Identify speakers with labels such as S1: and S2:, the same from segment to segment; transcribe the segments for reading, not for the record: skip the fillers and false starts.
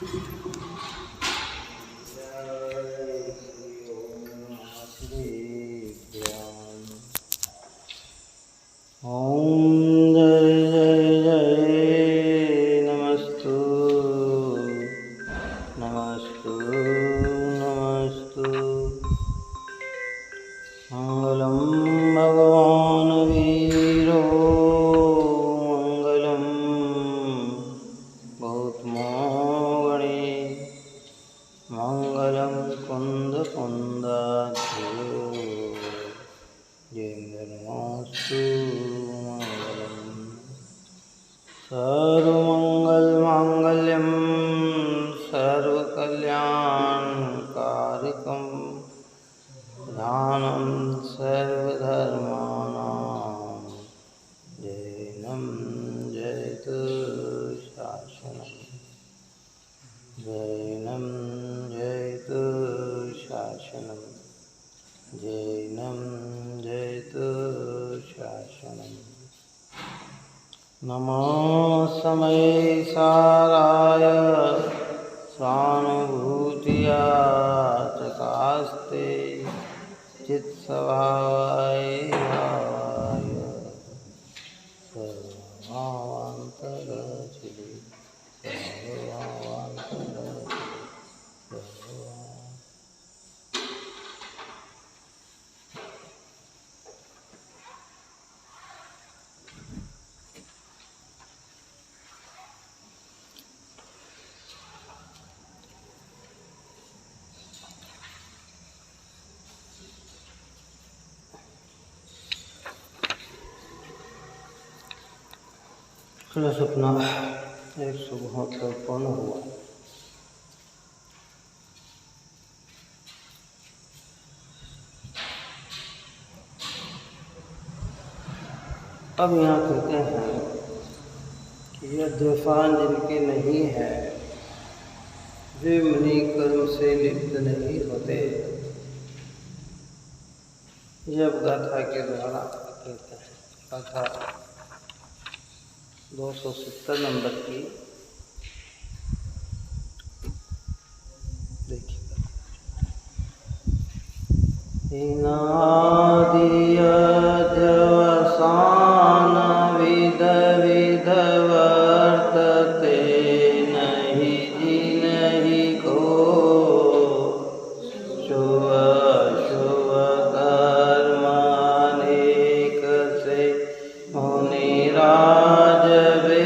S1: ओम जय जय जय नमस्तु नमस्तु नमस्तु। मंगलम भगवान वीरो मंगलम गौतमो गणे मंगलम कुंद कुंदाध्यो जयंगर्मास्तु मंगलम। सर्वमंगल मांगल्यम सर्वकल्याणकारिकं ध्यानं सर्वधर्माणां जैनं जयतु शासनं जैनं जयतु शासनं जैनं जयतु शासनं। नमो समये साराय स्वानुभूतिया चकास्ते चित्स्वभावाय भावाय सर्वान्तरचिरे सर्वान्तरचिरे। कल सपना 172 पूर्ण हुआ। अब यहाँ कहते हैं कि यह तूफान जिनके नहीं है वे मणि कर्म से लिप्त नहीं होते। यह गाथा के द्वारा कहते हैं। गाथा 270 नंबर की देखिए। अध्यवसान विध विध वर्तते नहीं जिनहि को शुभ शुभ कर्म अनेक से मुनिराज वे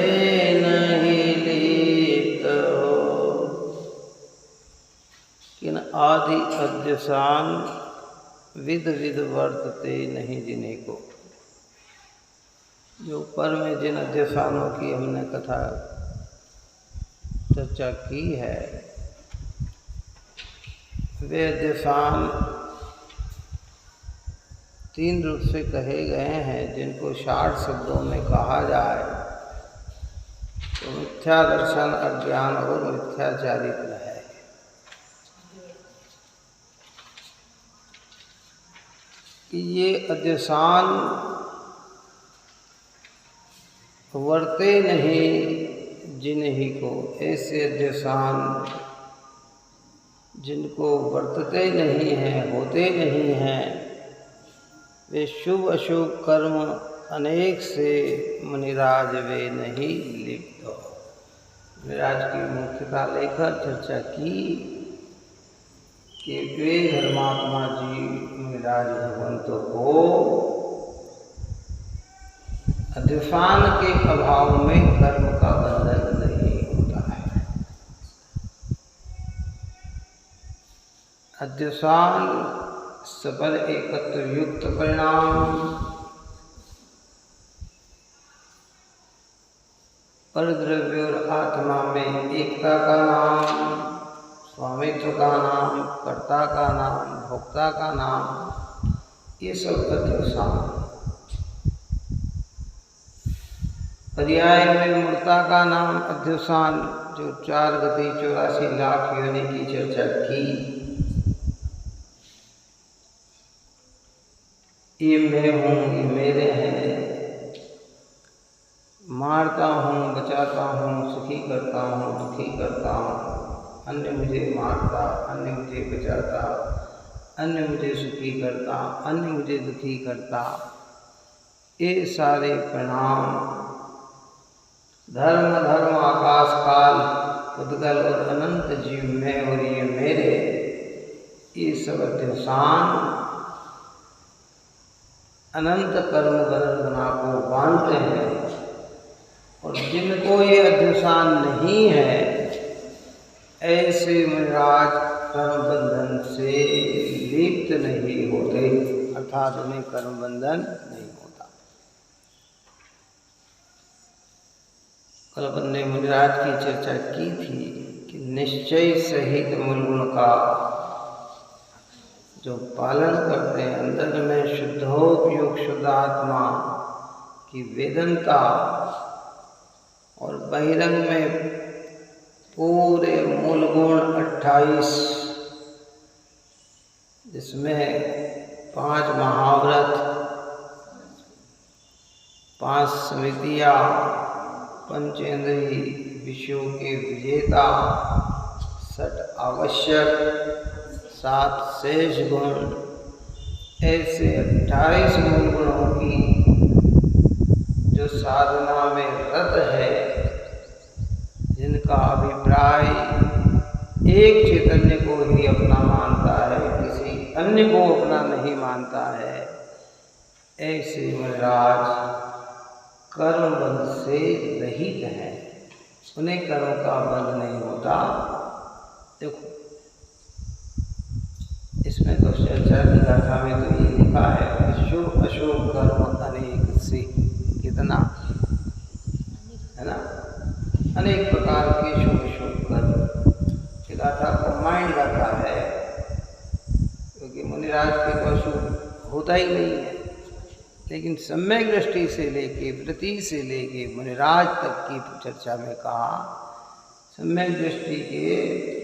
S1: नहीं लिप्त हो। किन आदि अध्यसान विध विध वर्तते नहीं जिन्हें को। जो ऊपर में जिन अध्यसानों की हमने कथा चर्चा की है वे अध्यसान 3 रूप से कहे गए हैं। जिनको 60 शब्दों में कहा जाए तो मिथ्या दर्शन, अज्ञान और मिथ्या चारित्र है। कि ये अध्यसान वर्ते नहीं जिन्हीं को। ऐसे अध्यसान जिनको वर्तते नहीं हैं, होते नहीं हैं, वे शुभ अशुभ कर्म अनेक से मुनिराज वे नहीं लिप्त हो। मुनिराज की मुख्यता लेकर चर्चा की कि वे धर्मात्मा जी मुनिराज भगवंतों को अध्यसान के अभाव में कर्म का बंधन नहीं होता है। अध्यसान सबल एकत्र युक्त परिणाम, परद्रव्य और आत्मा में एकता का नाम, स्वामित्व का नाम, कर्ता का नाम, भोक्ता का नाम, ये सब अध्यसान। पर्याय में मूर्ता का नाम अध्यसान, जो 4 गति 84 लाख योनि की चर्चा की। ये मैं हूँ, ये मेरे हैं, मारता हूँ, बचाता हूँ, सुखी करता हूँ, दुखी करता हूँ, अन्य मुझे मारता, अन्य मुझे बचाता, अन्य मुझे सुखी करता, अन्य मुझे दुखी करता। ये सारे परिणाम धर्म आकाश काल उद्गल और अनंत जीव में और ये मेरे, ये सब अध्यवसान अनंत कर्म बंधना को बांधते हैं। और जिनको ये अध्यवसान नहीं है, ऐसे मुनिराज कर्म बंधन से लिप्त नहीं होते, अर्थात उन्हें कर्म बंधन नहीं होता। कल अपन ने मुनिराज की चर्चा की थी कि निश्चय सहित मूलगुण का जो पालन करते हैं, अंदर में शुद्धोपयुक्त शुद्ध आत्मा की वेदनता और बहिरंग में पूरे मूल गुण 28, जिसमें 5 महाव्रत, 5 समितियाँ, पंचेंद्रिय विषयों के विजेता, 6 आवश्यक, 7 शेष गुण, ऐसे 28 मूल गुणों की जो साधना में रत है, जिनका अभिप्राय एक चैतन्य को ही अपना मानता है, किसी अन्य को अपना नहीं मानता है, ऐसे मुनिराज कर्म बंध से रहित है। उन्हें कर्म का बंध नहीं होता। देखो, इसमें तो चर्चा की गाथा में तो ये लिखा है, शुभ अशुभ कर्म अनेक से, कितना है ना, अनेक प्रकार के शुभ शुभ कर्म। ये गाथा कंबाइंड गाथा है, क्योंकि मुनिराज के तो अशुभ होता ही नहीं है, लेकिन सम्यक दृष्टि से लेके, वृत्ति से लेके मुनिराज तक की चर्चा में कहा, सम्यक दृष्टि के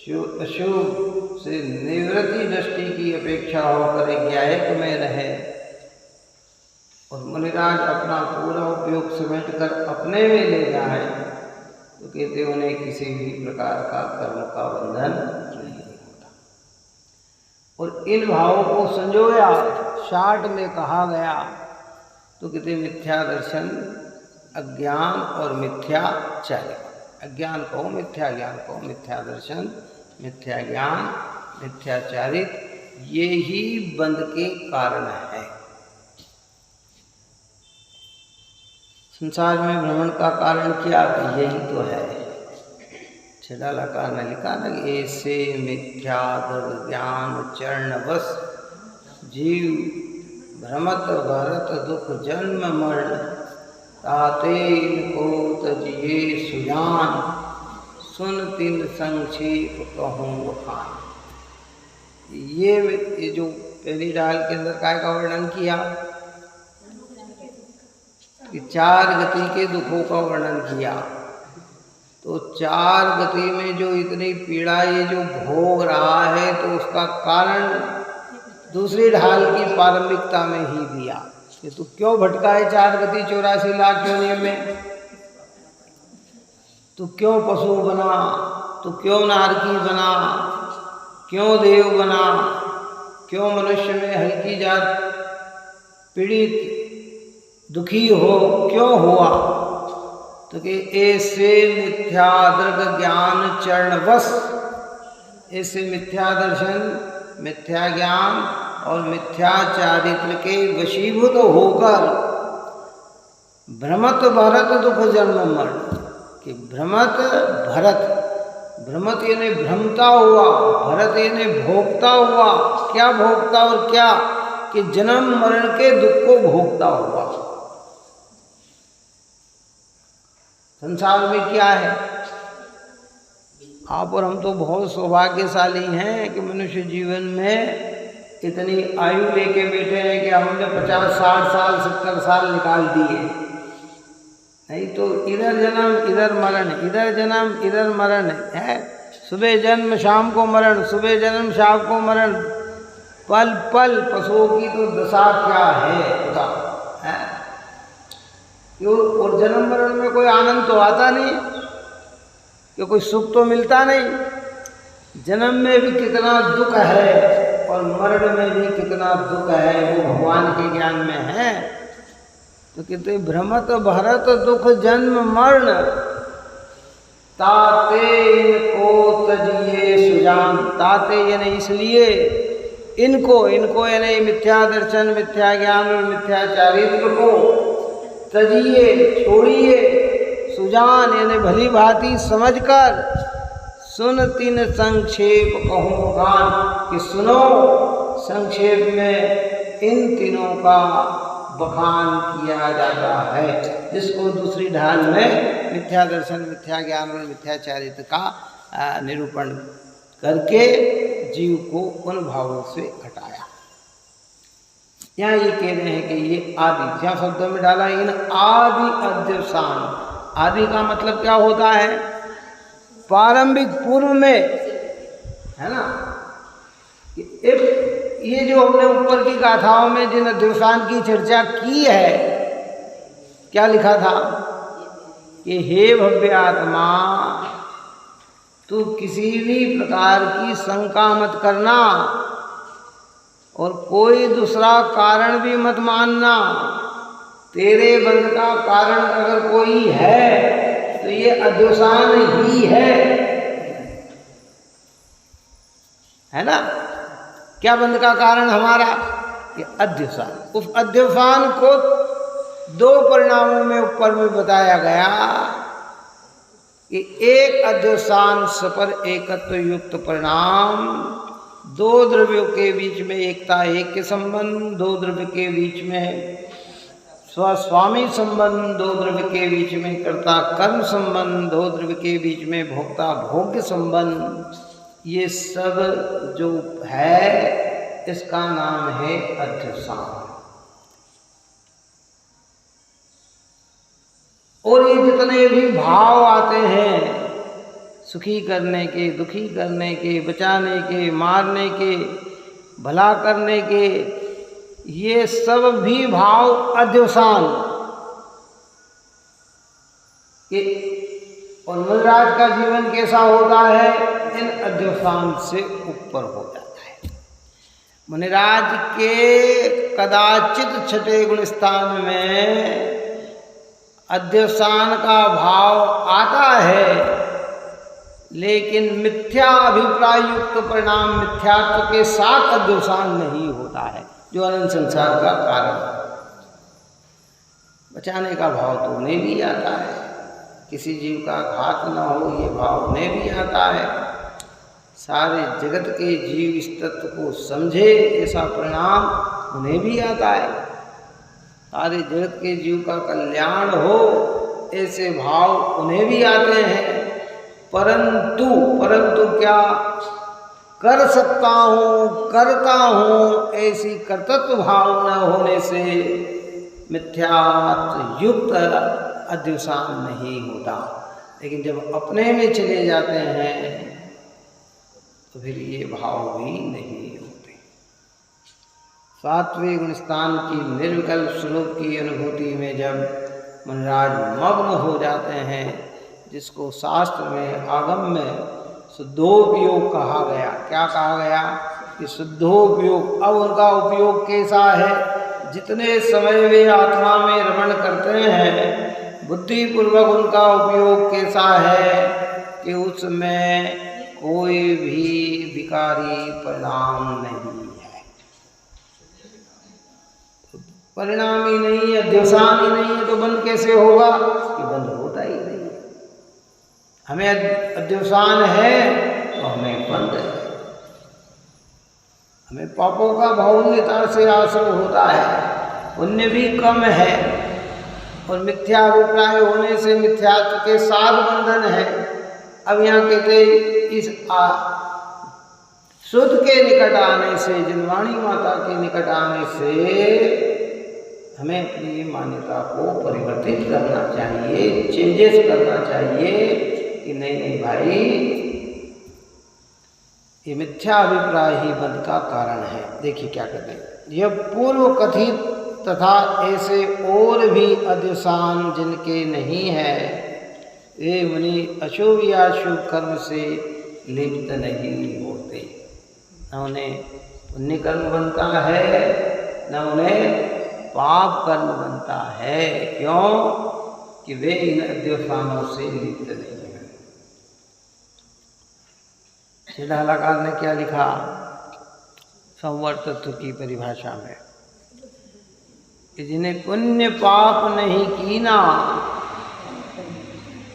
S1: अशुभ से निवृत्ति दृष्टि की अपेक्षा होकर ज्ञायक में रहे और मुनिराज अपना पूरा उपयोग समेट कर अपने में ले जाए, तो कहते उन्हें किसी भी प्रकार का कर्म का बंधन नहीं होता। और इन भावों को संजोया शार्ट में कहा गया तो कहते मिथ्या दर्शन, अज्ञान और मिथ्याचार्य। अज्ञान कहो, मिथ्या ज्ञान कहो, मिथ्या दर्शन, मिथ्या ज्ञान, मिथ्याचारित, ये ही बंध के कारण है। संसार में भ्रमण का कारण क्या? यही तो है। छेड़ालाकार ने लिखा ना, ऐसे मिथ्या दृढ़ ज्ञान चरणवश जीव भ्रमत भरत दुख जन्म मरण, ताते इनको तजिए सुजान, सुन तिन संक्षेप कहूँ बखान। ये जो पहली डाल के अंदर काय का वर्णन किया कि 4 गति के दुखों का वर्णन किया, तो 4 गति में जो इतनी पीड़ा ये जो भोग रहा है, तो उसका कारण दूसरी ढाल की पारंपरिकता में ही दिया कि तू क्यों भटका है 4 गति 84 लाख योनियों में, तू क्यों पशु बना, तू क्यों नारकी बना, क्यों देव बना, क्यों मनुष्य में हल्की जात पीड़ित दुखी हो, क्यों हुआ? तो कि ऐसे मिथ्या दृढ़ ज्ञान चरणवश, ऐसे मिथ्या दर्शन, मिथ्या ज्ञान और मिथ्या चारित्र के वशीभूत होकर भ्रमत भरत दुख जन्म मरण, कि भ्रमत भरत, भ्रमत यानी भ्रमता हुआ, भरत यानी भोगता हुआ। क्या भोगता और क्या? कि जन्म मरण के दुख को भोगता हुआ। संसार में क्या है, आप और हम तो बहुत सौभाग्यशाली हैं कि मनुष्य जीवन में इतनी आयु लेके बैठे हैं कि हमने 50, 60 साल, 70 साल निकाल दिए। नहीं तो इधर जन्म इधर मरण, इधर जन्म इधर मरण है। सुबह जन्म शाम को मरण, सुबह जन्म शाम को मरण, पल पल पशुओं की तो दशा क्या है बताओ है? क्यों? और जन्म मरण में कोई आनंद तो आता नहीं, कि कोई सुख तो मिलता नहीं। जन्म में भी कितना दुख है और मरण में भी कितना दुख है, वो भगवान के ज्ञान में है। तो कहते भ्रमत भरत दुख जन्म मरण, ताते इनको तजिए सुजान। ताते यानी इसलिए, इनको यानी मिथ्या दर्शन, मिथ्या ज्ञान और मिथ्या चारित्र को तजिए छोड़िए, सुजान यानी भली भांति समझकर, सुन तीन संक्षेप कहूँ गान, कि सुनो संक्षेप में इन तीनों का बखान किया जाता है, जिसको दूसरी ढाल में मिथ्या दर्शन, मिथ्या ज्ञान और मिथ्या चारित्र का निरूपण करके जीव को उन भावों से हटाया। यहाँ ये कह रहे हैं कि ये आदि, यहाँ शब्दों में डाला इन आदि अध्यवसान। आदि का मतलब क्या होता है? प्रारंभिक, पूर्व में, है ना। ये जो हमने ऊपर की गाथाओं में जिन अध्यवसान की चर्चा की है, क्या लिखा था कि हे भव्य आत्मा, तू किसी भी प्रकार की शंका मत करना और कोई दूसरा कारण भी मत मानना। तेरे बंध का कारण अगर कोई है तो ये अध्यवसान ही है ना। क्या बंध का कारण हमारा? ये अध्यवसान। उस अध्यवसान को दो परिणामों में ऊपर में बताया गया कि एक अध्यवसान सपर एकत्व युक्त परिणाम, दो द्रव्यों के बीच में एकता, एक के संबंध, दो द्रव्य के बीच में स्वस्वामी संबंध, दो द्रव्य के बीच में कर्ता कर्म संबंध, दो द्रव्य के बीच में भोक्ता भोग्य संबंध, ये सब जो है इसका नाम है अध्यवसान। और ये जितने भी भाव आते हैं, सुखी करने के, दुखी करने के, बचाने के, मारने के, भला करने के, ये सब भी भाव अध्यवसान के। और मुनिराज का जीवन कैसा होता है? इन अध्यवसान से ऊपर हो जाता है। मुनिराज के कदाचित छठे गुण स्थान में अध्यवसान का भाव आता है, लेकिन मिथ्या अभिप्राय युक्त परिणाम मिथ्यात्व के साथ अध्यवसान नहीं होता है, जो अनंत संसार का कारण है। बचाने का भाव तो उन्हें भी आता है, किसी जीव का घात न हो ये भाव उन्हें भी आता है, सारे जगत के जीव इस तत्व को समझे ऐसा परिणाम उन्हें भी आता है, सारे जगत के जीव का कल्याण हो ऐसे भाव उन्हें भी आते हैं। परंतु क्या कर सकता हूँ, करता हूँ, ऐसी कर्तृत्व भाव न होने से मिथ्यात्व युक्त अध्यवसान नहीं होता। लेकिन जब अपने में चले जाते हैं तो फिर ये भाव भी नहीं होते। सातवें गुण स्थान की निर्विकल्प स्वरूप की अनुभूति में जब मुनिराज मग्न हो जाते हैं, जिसको शास्त्र में, आगम में शुद्धोपयोग कहा गया। क्या कहा गया? कि शुद्धोपयोग। अब उनका उपयोग कैसा है? जितने समय वे आत्मा में रमण करते हैं, बुद्धिपूर्वक उनका उपयोग कैसा है कि उसमें कोई भी विकारी परिणाम नहीं है, परिणाम ही नहीं है, अध्यवसान ही नहीं है, तो बंद कैसे होगा? कि बंद होता ही नहीं है। हमें अध्यवसान है तो हमें बंद है, हमें पापों का बहुल्यता से आश्रय होता है, पुण्य भी कम है, और मिथ्या अभिप्राय होने से मिथ्यात्व के साथ बंधन है। अब यहाँ कहते इस शुद्ध के निकट आने से, जिनवाणी माता के निकट आने से हमें अपनी मान्यता को परिवर्तित करना चाहिए, चेंजेस करना चाहिए कि नहीं भाई, ये मिथ्या अभिप्राय ही बंध का कारण है। देखिए क्या कहते हैं, यह पूर्व कथित तथा ऐसे और भी अध्यवसान जिनके नहीं है, वे मुनि अशुभ या शुभ कर्म से लिप्त नहीं होते। न उन्हें पुण्य कर्म बनता है, न उन्हें पाप कर्म बनता है। क्यों? कि वे इन अध्यवसानों से लिप्त नहीं है। सिद्धालकार ने क्या लिखा संवर तत्व की परिभाषा में कि जिन्हें पुण्य पाप नहीं कीना,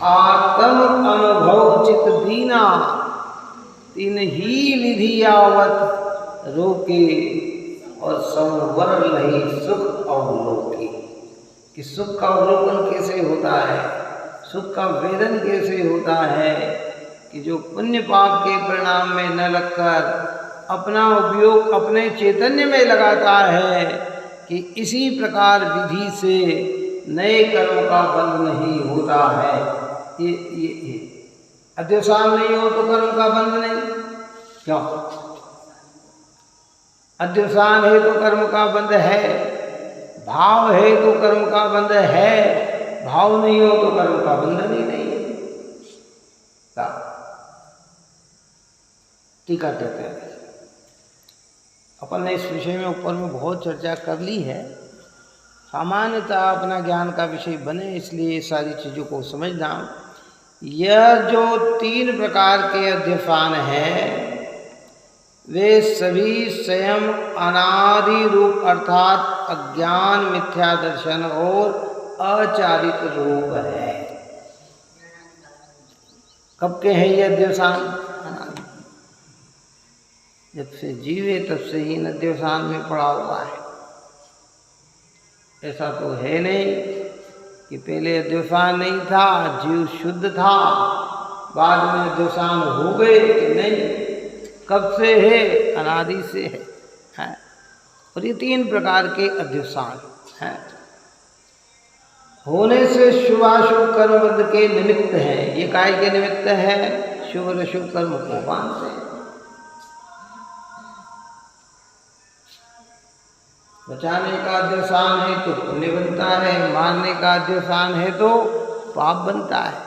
S1: आत्म अनुभव चित दीना, तीन ही विधि आवत रोके, और संवर नहीं सुख अवलोके। कि सुख का अवलोकन कैसे होता है, सुख का वेदन कैसे होता है, कि जो पुण्य पाप के परिणाम में न लगकर अपना उपयोग अपने चैतन्य में लगाता है, कि इसी प्रकार विधि से नए कर्म का बंध नहीं होता है। ये अध्यवसान नहीं हो तो कर्म का बंध नहीं। क्यों? अध्यवसान है तो कर्म का बंध है, भाव है तो कर्म का बंध है, भाव नहीं हो तो कर्म का बंधन ही नहीं है। टीका कहते हैं। अपन ने इस विषय में ऊपर में बहुत चर्चा कर ली है। सामान्यतः अपना ज्ञान का विषय बने, इसलिए सारी चीज़ों को समझना। यह जो 3 प्रकार के अध्यवसान हैं, वे सभी स्वयं अनादि रूप अर्थात अज्ञान, मिथ्या दर्शन और अचारित रूप है। कब के हैं ये अध्यवसान? जब से जीवे तब से ही अध्यवसान में पड़ा हुआ है। ऐसा तो है नहीं कि पहले अध्यवसान नहीं था, जीव शुद्ध था, बाद में अध्यवसान हो गए कि नहीं। कब से है? अनादि से है। और ये 3 प्रकार के अध्यवसान हैं। होने से शुभाशुभ कर्म के निमित्त हैं। ये काय के निमित्त है? शुभ और अशुभ कर्म को बांधते हैं। बचाने का अध्यवसान है तो पुण्य बनता है, मारने का अध्यवसान है तो पाप बनता है।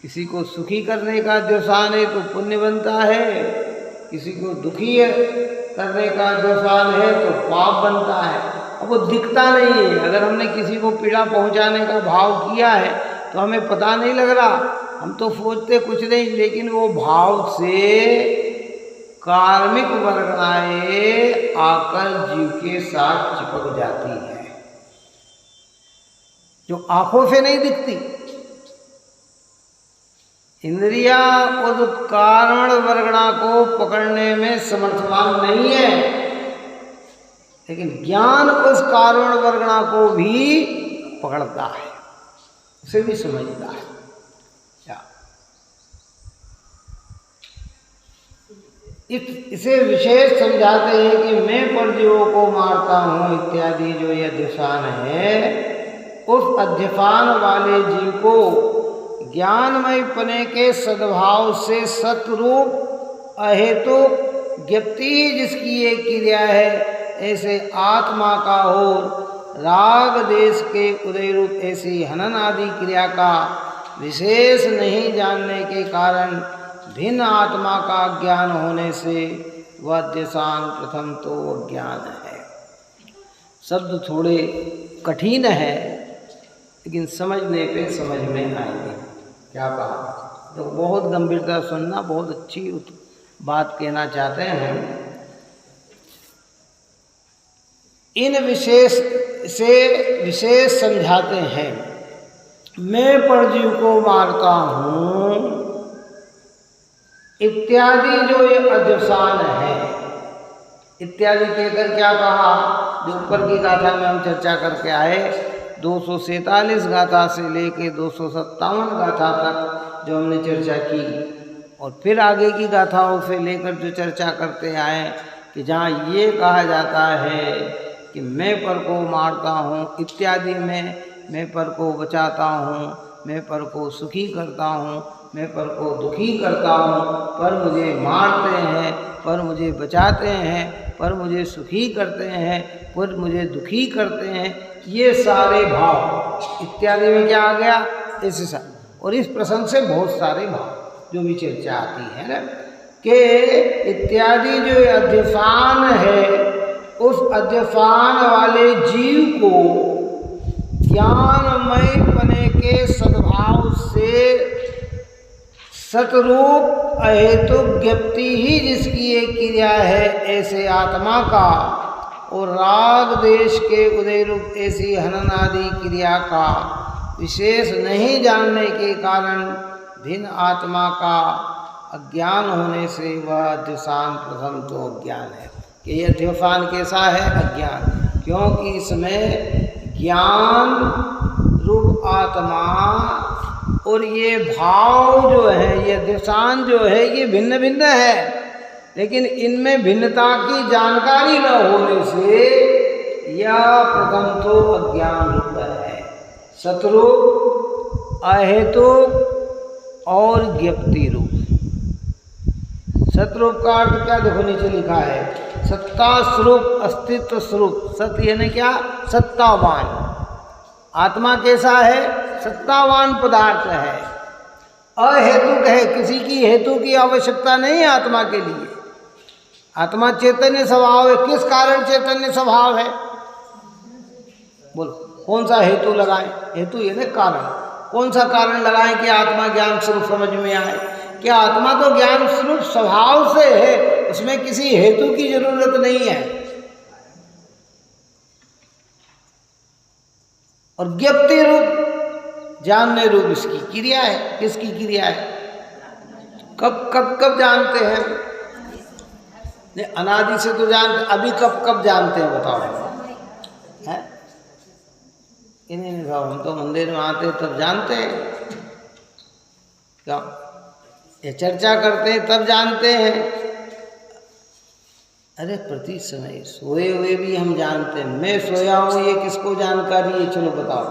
S1: किसी को सुखी करने का अध्यवसान है तो पुण्य बनता है, किसी को दुखी करने का अध्यवसान है तो पाप बनता है। अब वो दिखता नहीं है। अगर हमने किसी को पीड़ा पहुंचाने का भाव किया है तो हमें पता नहीं लग रहा, हम तो सोचते कुछ नहीं, लेकिन वो भाव से कार्मिक वर्गणाएं आकर जीव के साथ चिपक जाती है, जो आंखों से नहीं दिखती। इंद्रिया उस कारण वर्गणा को पकड़ने में समर्थवान नहीं है, लेकिन ज्ञान उस कारण वर्गणा को भी पकड़ता है, उसे भी समझता है। इसे विशेष समझाते हैं कि मैं परजीवों को मारता हूँ इत्यादि जो ये अध्यवसान है, उस अध्यवसान वाले जीव को ज्ञानमय पने के सद्भाव से सतरूप अहेतु ज्ञप्ति जिसकी ये क्रिया है, ऐसे आत्मा का हो राग देश के उदय रूप ऐसी हनन आदि क्रिया का विशेष नहीं जानने के कारण भिन्न आत्मा का ज्ञान होने से वह अध्यवसान प्रथम तो अज्ञान है। शब्द थोड़े कठिन है, लेकिन समझने पे समझ में आएंगे। क्या कहा? तो बहुत गंभीरता सुनना, बहुत अच्छी बात कहना चाहते हैं। इन विशेष समझाते हैं। मैं परजीव को मारता हूँ इत्यादि जो ये अध्यवसान है, इत्यादि कहकर क्या कहा? जो ऊपर की गाथा में हम चर्चा करके आए, 247 गाथा से लेके 257 गाथा तक जो हमने चर्चा की, और फिर आगे की गाथाओं से लेकर जो चर्चा करते आए कि जहाँ ये कहा जाता है कि मैं पर को मारता हूँ इत्यादि में, मैं पर को बचाता हूँ, मैं पर को सुखी करता हूँ, मैं पर को दुखी करता हूँ, पर मुझे मारते हैं, पर मुझे बचाते हैं, पर मुझे सुखी करते हैं, पर मुझे दुखी करते हैं, ये सारे भाव इत्यादि में क्या आ गया? ऐसे सा। और इस प्रसंग से बहुत सारे भाव जो भी चर्चा आती है ना, कि इत्यादि जो अध्यफान है, उस अध्यफान वाले जीव को ज्ञानमय पने के सद्भाव से सतरूप अहेतुक ज्ञप्ति ही जिसकी एक क्रिया है, ऐसे आत्मा का और राग देश के उदय रूप ऐसी हनन आदि क्रिया का विशेष नहीं जानने के कारण भिन्न आत्मा का अज्ञान होने से वह अध्यवसान प्रथम तो अज्ञान है। कि यह अध्यवसान कैसा है? अज्ञान। क्योंकि इसमें ज्ञान रूप आत्मा और ये भाव जो है, ये अध्यवसान जो है, ये भिन्न भिन्न है, लेकिन इनमें भिन्नता की जानकारी न होने से यह प्रथम तो अज्ञान रूप है। सतरूप, अहेतुक और ज्ञप्ति रूप। सतरूप का अर्थ क्या? देखो नीचे लिखा है, सत्ता स्वरूप, अस्तित्व स्वरूप। सत यानी क्या? सत्तावान। आत्मा कैसा है? सत्तावान पदार्थ है। अहेतुक है, किसी की हेतु की आवश्यकता नहीं है आत्मा के लिए। आत्मा चैतन्य स्वभाव है। किस कारण चैतन्य स्वभाव है? बोलो, कौन सा हेतु लगाएं? हेतु ये ना कारण। कौन सा कारण लगाएं कि आत्मा ज्ञान स्वरूप समझ में आए? क्या आत्मा तो ज्ञान स्वरूप स्वभाव से है, उसमें किसी हेतु की जरूरत नहीं है। और ज्ञप्ति रूप, जानने रूप इसकी क्रिया है। किसकी क्रिया है? कब कब कब जानते हैं? अनादि से तो जानते, अभी कब कब जानते हैं बताओ? है नहीं भाव, हम तो मंदिर में आते तब जानते हैं, क्या ये चर्चा करते हैं तब जानते हैं। अरे प्रति समय सोए हुए भी हम जानते हैं। मैं सोया हूँ ये किसको जानकारी है? चलो बताओ।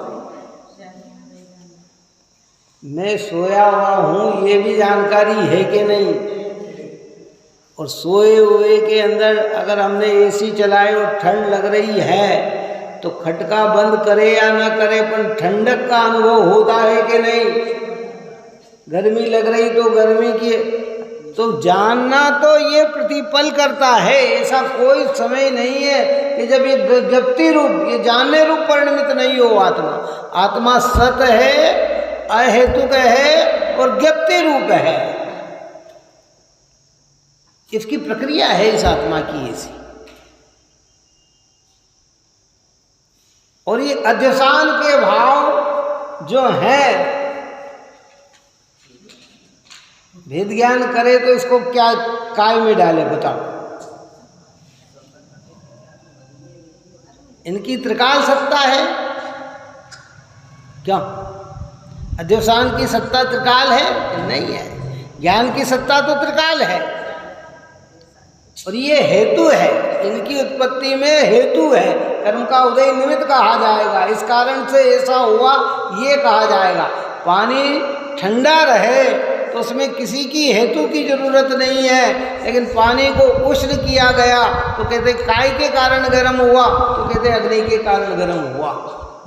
S1: मैं सोया हुआ हूँ ये भी जानकारी है कि नहीं? और सोए हुए के अंदर अगर हमने एसी चलाए और ठंड लग रही है तो खटका बंद करे या ना करे, पर ठंडक का अनुभव होता है कि नहीं? गर्मी लग रही तो गर्मी की, तो जानना तो ये प्रतिपल करता है। ऐसा कोई समय नहीं है कि जब ये ज्ञप्ति रूप, ये जानने रूप परिणमित नहीं हो आत्मा। आत्मा सत है, अहेतुक है और ज्ञप्ति रूप है। इसकी प्रक्रिया है इस आत्मा की ऐसी। और ये अध्यवसान के भाव जो हैं, भेद ज्ञान करे तो इसको क्या काय में डाले बताओ? इनकी त्रिकाल सत्ता है क्या? अध्यवसान की सत्ता त्रिकाल है? नहीं है। ज्ञान की सत्ता तो त्रिकाल है। और ये हेतु है, इनकी उत्पत्ति में हेतु है। कर्म का उदय निमित्त कहा जाएगा। इस कारण से ऐसा हुआ ये कहा जाएगा। पानी ठंडा रहे तो उसमें किसी की हेतु की जरूरत नहीं है, लेकिन पानी को उष्ण किया गया तो कहते काय के कारण गर्म हुआ? तो कहते अग्नि के कारण गर्म हुआ।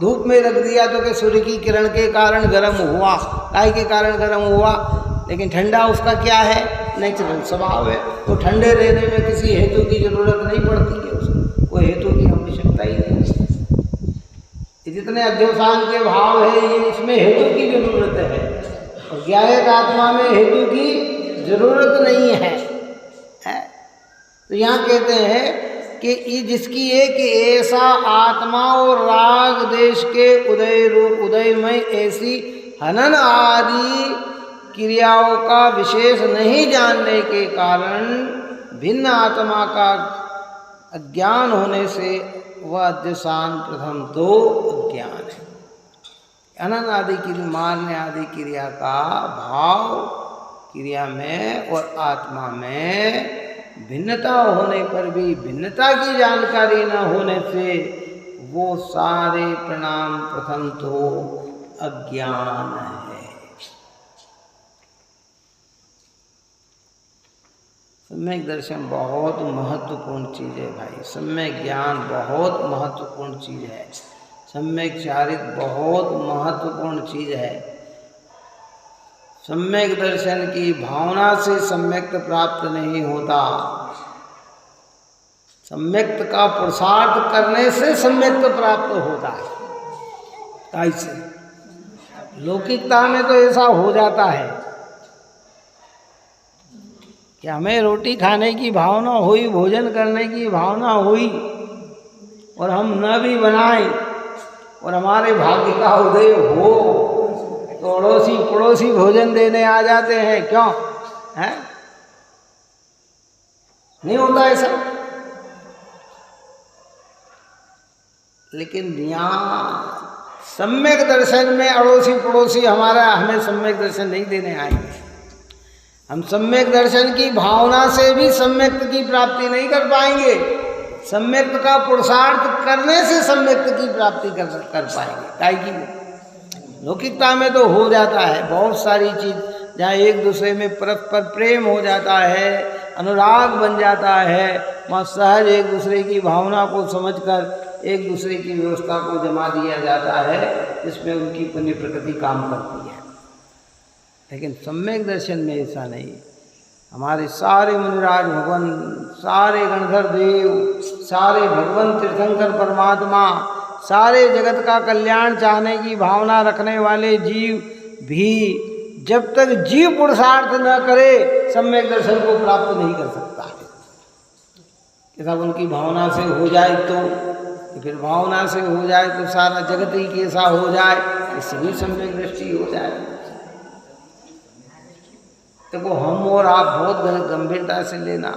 S1: धूप में रख दिया तो कहते सूर्य की किरण के कारण गर्म हुआ। काय के कारण गर्म हुआ? लेकिन ठंडा उसका क्या है? नेचुरल स्वभाव है। तो ठंडे रहने में किसी हेतु की जरूरत नहीं पड़ती है, उसको कोई हेतु की आवश्यकता ही नहीं। जितने अध्यवसान के भाव है ये, इसमें हेतु की जरूरत है। और ज्ञायक आत्मा में हेतु की जरूरत नहीं है। तो यहाँ कहते हैं कि ये जिसकी एक ऐसा आत्मा और राग देश के उदयमय ऐसी हनन आदि क्रियाओं का विशेष नहीं जानने के कारण भिन्न आत्मा का अज्ञान होने से वह अध्यवसान प्रथम तो अज्ञान है। हनन आदि क्रिया, मारने आदि क्रिया का भाव क्रिया में और आत्मा में भिन्नता होने पर भी भिन्नता की जानकारी न होने से वो सारे परिणाम प्रथम तो अज्ञान है। सम्यक दर्शन बहुत महत्वपूर्ण चीज़ है भाई। सम्यक ज्ञान बहुत महत्वपूर्ण चीज़ है। सम्यक चारित्र बहुत महत्वपूर्ण चीज़ है। सम्यक दर्शन की भावना से सम्यक प्राप्त नहीं होता, सम्यक का पुरुषार्थ करने से सम्यक प्राप्त होता है। ऐसे लौकिकता में तो ऐसा हो जाता है कि हमें रोटी खाने की भावना हुई, भोजन करने की भावना हुई और हम न भी बनाएं और हमारे भाग्य का उदय हो तो अड़ोसी पड़ोसी भोजन देने आ जाते हैं। क्यों है? नहीं होता ऐसा। लेकिन यहाँ सम्यक दर्शन में अड़ोसी पड़ोसी हमें सम्यक दर्शन नहीं देने आएंगे। हम सम्यक दर्शन की भावना से भी सम्यक की प्राप्ति नहीं कर पाएंगे। सम्यक का पुरुषार्थ करने से सम्यक की प्राप्ति कर पाएंगे। काहे की लौकिकता में तो हो जाता है बहुत सारी चीज, जहाँ एक दूसरे में परस्पर प्रेम हो जाता है, अनुराग बन जाता है, वहाँ सहज एक दूसरे की भावना को समझकर एक दूसरे की व्यवस्था को जमा दिया जाता है, जिसमें उनकी पुण्य प्रकृति काम करती है। लेकिन सम्यक दर्शन में ऐसा नहीं। हमारे सारे मुनिराज भगवान, सारे गणधर देव, सारे भगवान तीर्थंकर परमात्मा, सारे जगत का कल्याण चाहने की भावना रखने वाले जीव भी जब तक जीव पुरुषार्थ न करे सम्यक दर्शन को प्राप्त नहीं कर सकता है। कि सब उनकी भावना से हो जाए तो फिर भावना से हो जाए तो सारा जगत ही कैसा हो जाए, इससे भी सम्यक दृष्टि हो जाए। देखो हम और आप बहुत गंभीरता से लेना,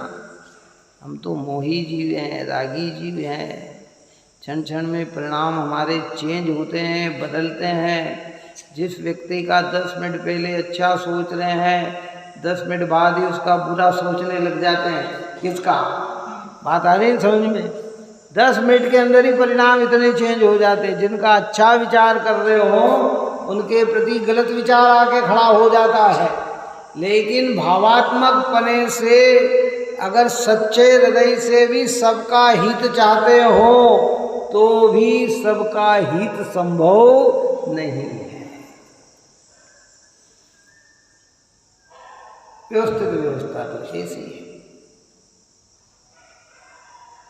S1: हम तो मोही जीव हैं, रागी जीव हैं। क्षण क्षण में परिणाम हमारे चेंज होते हैं, बदलते हैं। जिस व्यक्ति का 10 मिनट पहले अच्छा सोच रहे हैं, 10 मिनट बाद ही उसका बुरा सोचने लग जाते हैं। किसका बात आ रही है समझ में? 10 मिनट के अंदर ही परिणाम इतने चेंज हो जाते हैं। जिनका अच्छा विचार कर रहे हो उनके प्रति गलत विचार आके खड़ा हो जाता है। लेकिन भावात्मक पने से अगर सच्चे हृदय से भी सबका हित चाहते हो तो भी सबका हित संभव नहीं है। व्यवस्थित व्यवस्था तो ऐसी है।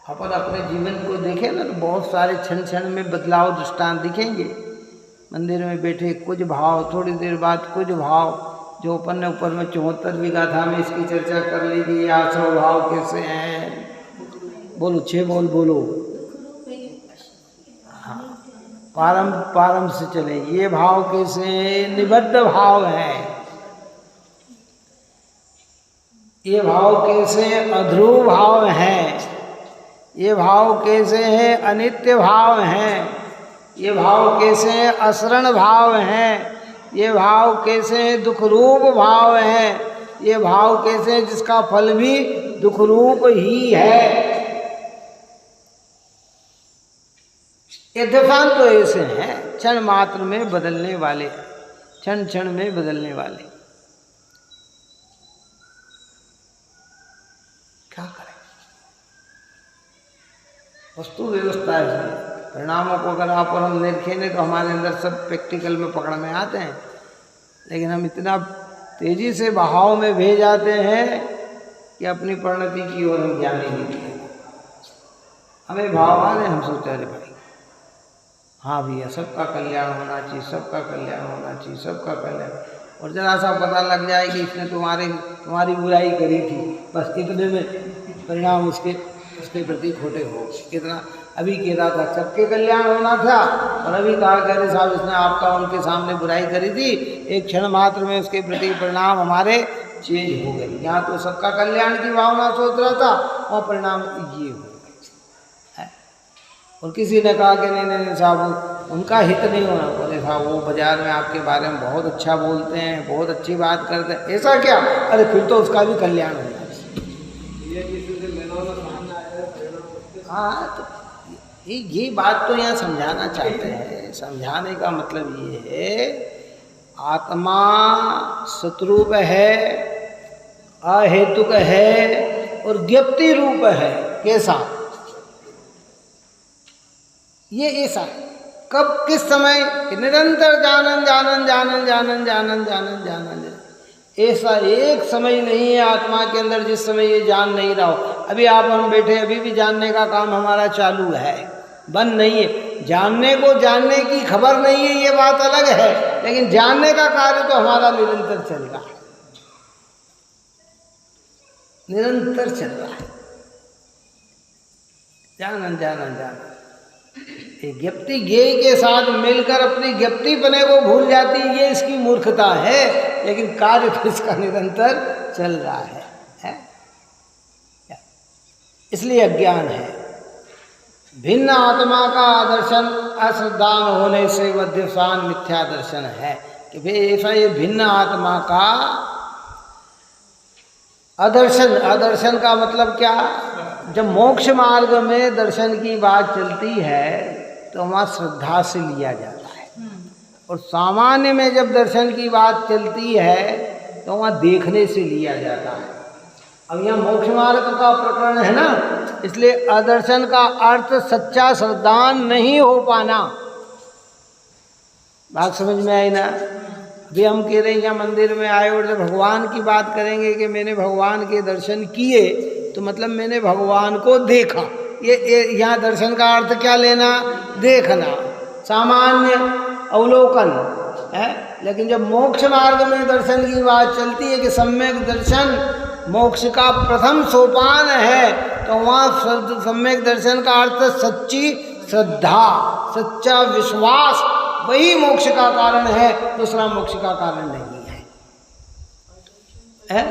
S1: अपन अपने जीवन को देखें ना तो बहुत सारे क्षण क्षण में बदलाव दृष्टांत दिखेंगे। मंदिर में बैठे कुछ भाव, थोड़ी देर बाद कुछ भाव। जो अपन ने ऊपर में 74 विगाथा में इसकी चर्चा कर लीजिए। आश्रव भाव कैसे हैं, बोलो 6 बोलो। हाँ, पारम से चले। ये भाव कैसे निबद्ध भाव है, ये भाव कैसे अध्रुव भाव है, ये भाव कैसे हैं अनित्य भाव हैं, ये भाव कैसे हैं असरण भाव हैं, ये भाव कैसे हैं दुख रूप भाव हैं, ये भाव कैसे हैं जिसका फल भी दुख रूप ही है। ये दफान तो ऐसे हैं क्षण मात्र में बदलने वाले, क्षण क्षण में बदलने वाले। क्या करें? वस्तु व्यवस्था है। परिणामों को अगर आप और हम निरखेंगे तो हमारे अंदर सब प्रैक्टिकल में पकड़ में आते हैं। लेकिन हम इतना तेजी से बहाव में भेज जाते हैं कि अपनी परिणति की ओर हम ध्यान नहीं देते। हमें भावान है, हम सोचते अरे भाई हाँ भैया सबका कल्याण होना चाहिए, सबका कल्याण होना चाहिए, सबका कल्याण। और जरा सा पता लग जाए कि इसने तुम्हारी बुराई करी थी, बस इतने में परिणाम उसके प्रति खोटे हो। कितना अभी कह रहा था सबके कल्याण होना था और अभी कहा कह रहे साहब इसने आपका उनके सामने बुराई करी थी, एक क्षण मात्र में उसके प्रति परिणाम हमारे चेंज हो गए। यहाँ तो सबका कल्याण की भावना सोच रहा था और परिणाम ये हो गए। और किसी ने कहा कि नहीं साहब उनका हित नहीं होना। बोले साहब वो बाजार में आपके बारे में बहुत अच्छा बोलते हैं, बहुत अच्छी बात करते हैं। ऐसा क्या? अरे फिर तो उसका भी कल्याण होना। हाँ तो ये बात तो यहाँ समझाना चाहते हैं। समझाने का मतलब ये है आत्मा सतरूप है, अहेतुक है और ज्ञप्ति रूप है। कैसा? ये ऐसा कब किस समय निरंतर जानन जानन जानन जानन जानन जानन जानन ऐसा एक समय नहीं है आत्मा के अंदर जिस समय ये जान नहीं रहा हो। अभी आप हम बैठे, अभी भी जानने का काम हमारा चालू है, बंद नहीं है। जानने को जानने की खबर नहीं है, ये बात अलग है, लेकिन जानने का कार्य तो हमारा निरंतर चल रहा है, निरंतर चल रहा है। जान एक ज्ञप्ति ज्ञेय के साथ मिलकर अपनी ज्ञप्तिपने को भूल जाती है, ये इसकी मूर्खता है, लेकिन कार्य तो इसका निरंतर चल रहा है? इसलिए अज्ञान है। भिन्न आत्मा का दर्शन अश्रद्धान होने से वह दिवसान मिथ्या दर्शन है कि भाई ऐसा ये भिन्न आत्मा का अदर्शन। अदर्शन का मतलब क्या? जब मोक्ष मार्ग में दर्शन की बात चलती है तो वहाँ श्रद्धा से लिया जाता है, और सामान्य में जब दर्शन की बात चलती है तो वहाँ देखने से लिया जाता है। अब यहाँ मोक्ष मार्ग का प्रकरण है ना, इसलिए अदर्शन का अर्थ सच्चा श्रद्धान नहीं हो पाना। बात समझ में आई ना? अभी हम कह रहे हैं यहाँ मंदिर में आए और जब भगवान की बात करेंगे कि मैंने भगवान के दर्शन किए, तो मतलब मैंने भगवान को देखा। ये यहाँ दर्शन का अर्थ क्या लेना? देखना, सामान्य अवलोकन है। लेकिन जब मोक्ष मार्ग में दर्शन की बात चलती है कि सम्यक दर्शन मोक्ष का प्रथम सोपान है, तो वहाँ सम्यक दर्शन का अर्थ सच्ची श्रद्धा, सच्चा विश्वास, वही मोक्ष का कारण है, दूसरा मोक्ष का कारण नहीं है?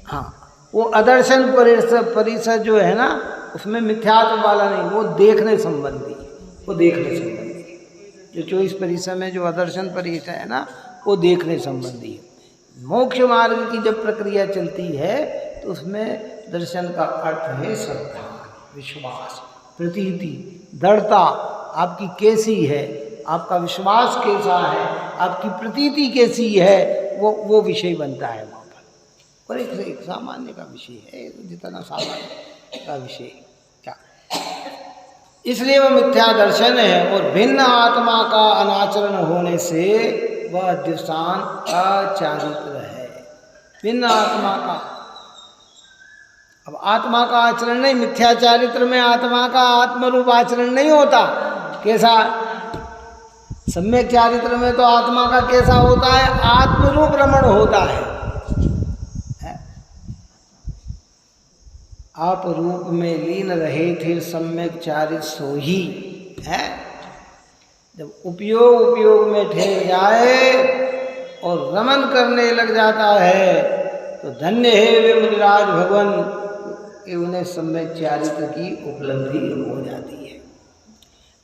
S1: हाँ, वो अदर्शन परिसर जो है ना, उसमें मिथ्यात्व वाला नहीं, वो देखने संबंधी है, वो देखने संबंधी। जो 24 परिसर में जो अदर्शन परिसर है ना, वो देखने संबंधी है। मोक्ष मार्ग की जब प्रक्रिया चलती है तो उसमें दर्शन का अर्थ है श्रद्धा, विश्वास, प्रतीति, दृढ़ता। आपकी कैसी है, आपका विश्वास कैसा है, आपकी प्रतीति कैसी है, वो विषय बनता है वहाँ पर। और एक सामान्य का विषय है, जितना सामान्य का विषय क्या, इसलिए वह मिथ्या दर्शन है। और भिन्न आत्मा का अनाचरण होने से वह दिवसान अचारित्र है। भिन्न आत्मा का, अब आत्मा का आचरण नहीं, मिथ्या चारित्र में आत्मा का आत्मरूप आचरण नहीं होता। कैसा? सम्यक चारित्र में तो आत्मा का कैसा होता है? आत्मरूप रमण होता है। आप रूप में लीन रहे थे सम्यक चारित्र सोही है। जब उपयोग में ठहर जाए और रमन करने लग जाता है तो धन्य है वे मुनिराज भगवान कि उन्हें सम्यक चारित्र की उपलब्धि हो जाती है।